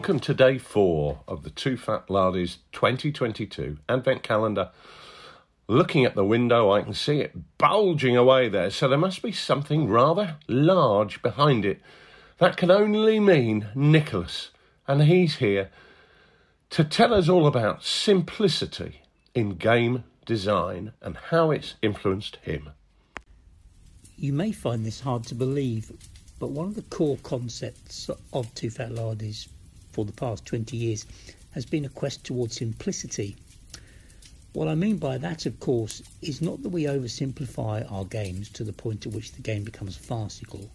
Welcome to day 4 of the TooFatLardies 2022 Advent Calendar. Looking at the window, I can see it bulging away there, so there must be something rather large behind it. That can only mean Nicholas, and he's here to tell us all about simplicity in game design and how it's influenced him. You may find this hard to believe, but one of the core concepts of TooFatLardies for the past 20 years has been a quest towards simplicity. What I mean by that, of course, is not that we oversimplify our games to the point at which the game becomes farcical,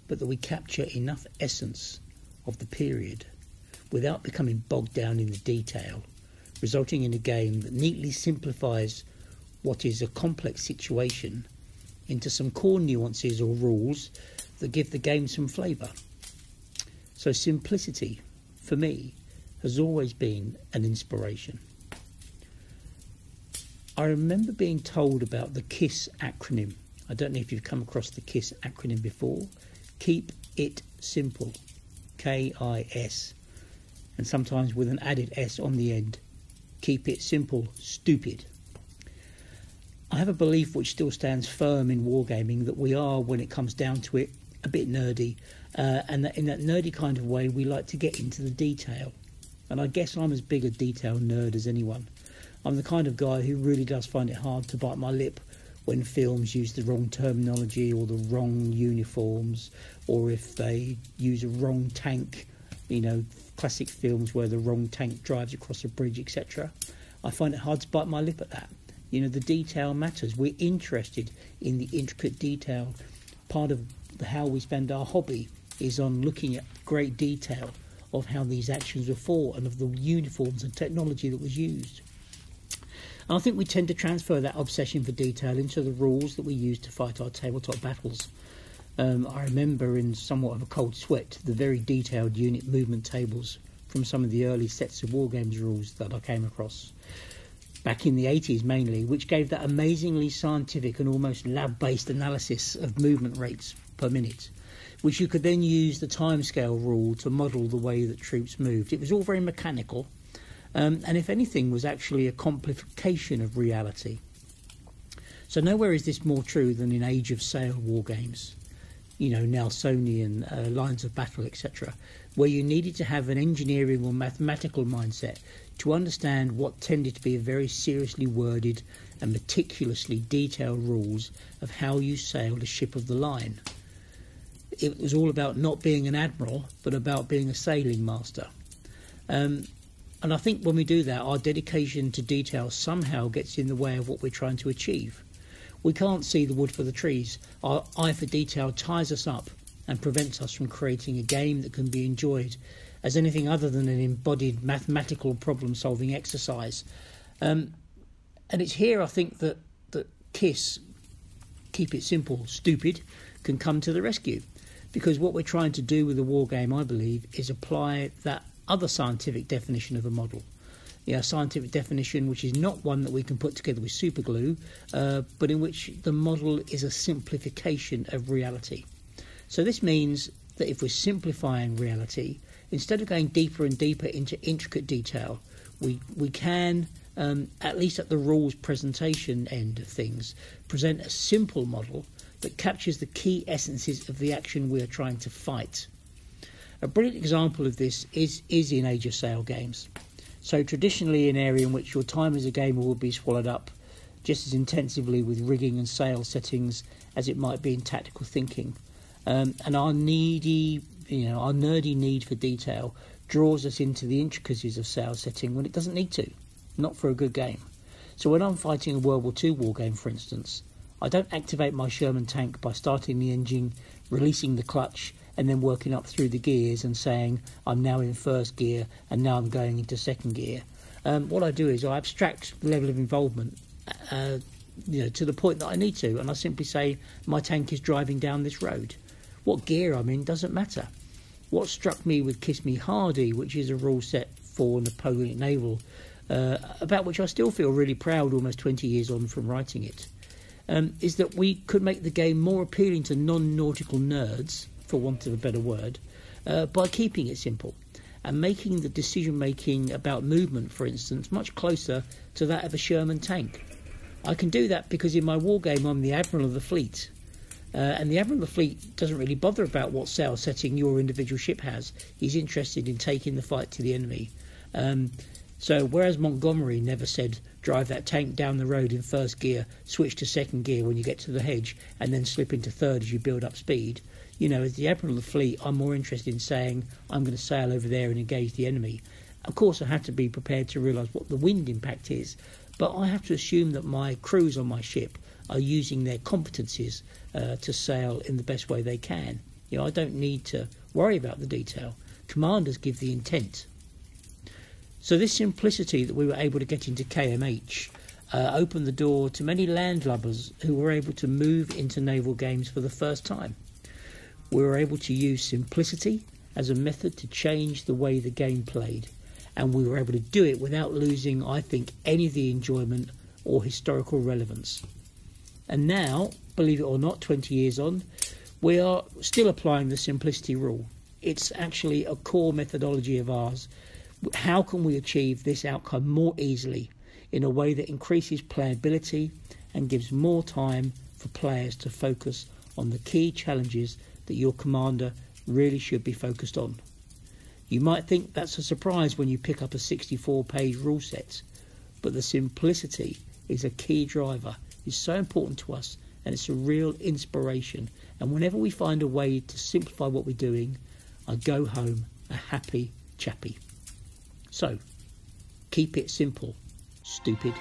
but that we capture enough essence of the period without becoming bogged down in the detail, resulting in a game that neatly simplifies what is a complex situation into some core nuances or rules that give the game some flavour. So simplicity, for me, has always been an inspiration. I remember being told about the KISS acronym. I don't know if you've come across the KISS acronym before. Keep it simple, K-I-S, and sometimes with an added S on the end. Keep it simple, stupid. I have a belief which still stands firm in wargaming that we are, when it comes down to it, a bit nerdy, and that in that nerdy kind of way we like to get into the detail. And I guess I'm as big a detail nerd as anyone. I'm the kind of guy who really does find it hard to bite my lip when films use the wrong terminology or the wrong uniforms, or if they use a wrong tank, you know, classic films where the wrong tank drives across a bridge, etc. I find it hard to bite my lip at that. You know, the detail matters. We're interested in the intricate detail. Part of how we spend our hobby is on looking at great detail of how these actions were fought and of the uniforms and technology that was used. And I think we tend to transfer that obsession for detail into the rules that we use to fight our tabletop battles. I remember in somewhat of a cold sweat the very detailed unit movement tables from some of the early sets of wargames rules that I came across back in the 80s mainly, which gave that amazingly scientific and almost lab-based analysis of movement rates per minute, which you could then use the timescale rule to model the way that troops moved. It was all very mechanical, and if anything was actually a complication of reality. So nowhere is this more true than in Age of Sail wargames, you know, Nelsonian, lines of battle, etc., where you needed to have an engineering or mathematical mindset to understand what tended to be a very seriously worded and meticulously detailed rules of how you sailed a ship of the line. It was all about not being an admiral, but about being a sailing master. And I think when we do that, our dedication to detail somehow gets in the way of what we're trying to achieve. We can't see the wood for the trees. Our eye for detail ties us up and prevents us from creating a game that can be enjoyed as anything other than an embodied mathematical problem-solving exercise. And it's here, I think, that KISS, keep it simple, stupid, can come to the rescue. Because what we're trying to do with a war game, I believe, is apply that other scientific definition of a model. Yeah, a scientific definition which is not one that we can put together with super glue, but in which the model is a simplification of reality. So this means that if we're simplifying reality, instead of going deeper and deeper into intricate detail, we can, at least at the rules presentation end of things, present a simple model that captures the key essences of the action we are trying to fight. A brilliant example of this is in Age of Sail games. So traditionally an area in which your time as a gamer will be swallowed up just as intensively with rigging and sail settings as it might be in tactical thinking. And our nerdy need for detail draws us into the intricacies of sail setting when it doesn't need to, not for a good game. So when I'm fighting a World War II war game, for instance, I don't activate my Sherman tank by starting the engine, releasing the clutch, and then working up through the gears and saying, I'm now in first gear and now I'm going into second gear. What I do is I abstract the level of involvement to the point that I need to, and I simply say, my tank is driving down this road. What gear I'm in doesn't matter. What struck me with Kiss Me Hardy, which is a rule set for Napoleonic Naval, about which I still feel really proud almost 20 years on from writing it, is that we could make the game more appealing to non-nautical nerds, for want of a better word, by keeping it simple. and making the decision making about movement, for instance, much closer to that of a Sherman tank. I can do that because in my war game I'm the Admiral of the Fleet. And the Admiral of the Fleet doesn't really bother about what sail setting your individual ship has. He's interested in taking the fight to the enemy. So whereas Montgomery never said, drive that tank down the road in first gear, switch to second gear when you get to the hedge, and then slip into third as you build up speed, you know, as the Admiral of the Fleet, I'm more interested in saying, I'm going to sail over there and engage the enemy. Of course, I have to be prepared to realise what the wind impact is, but I have to assume that my crews on my ship are using their competencies to sail in the best way they can. You know, I don't need to worry about the detail. Commanders give the intent. So this simplicity that we were able to get into KMH opened the door to many landlubbers who were able to move into naval games for the first time. We were able to use simplicity as a method to change the way the game played, and we were able to do it without losing, I think, any of the enjoyment or historical relevance. And now, believe it or not, 20 years on, we are still applying the simplicity rule. It's actually a core methodology of ours. How can we achieve this outcome more easily in a way that increases playability and gives more time for players to focus on the key challenges that your commander really should be focused on? You might think that's a surprise when you pick up a 64-page rule set, but the simplicity is a key driver. It's so important to us, and it's a real inspiration. And whenever we find a way to simplify what we're doing, I go home a happy chappy. So, keep it simple, stupid.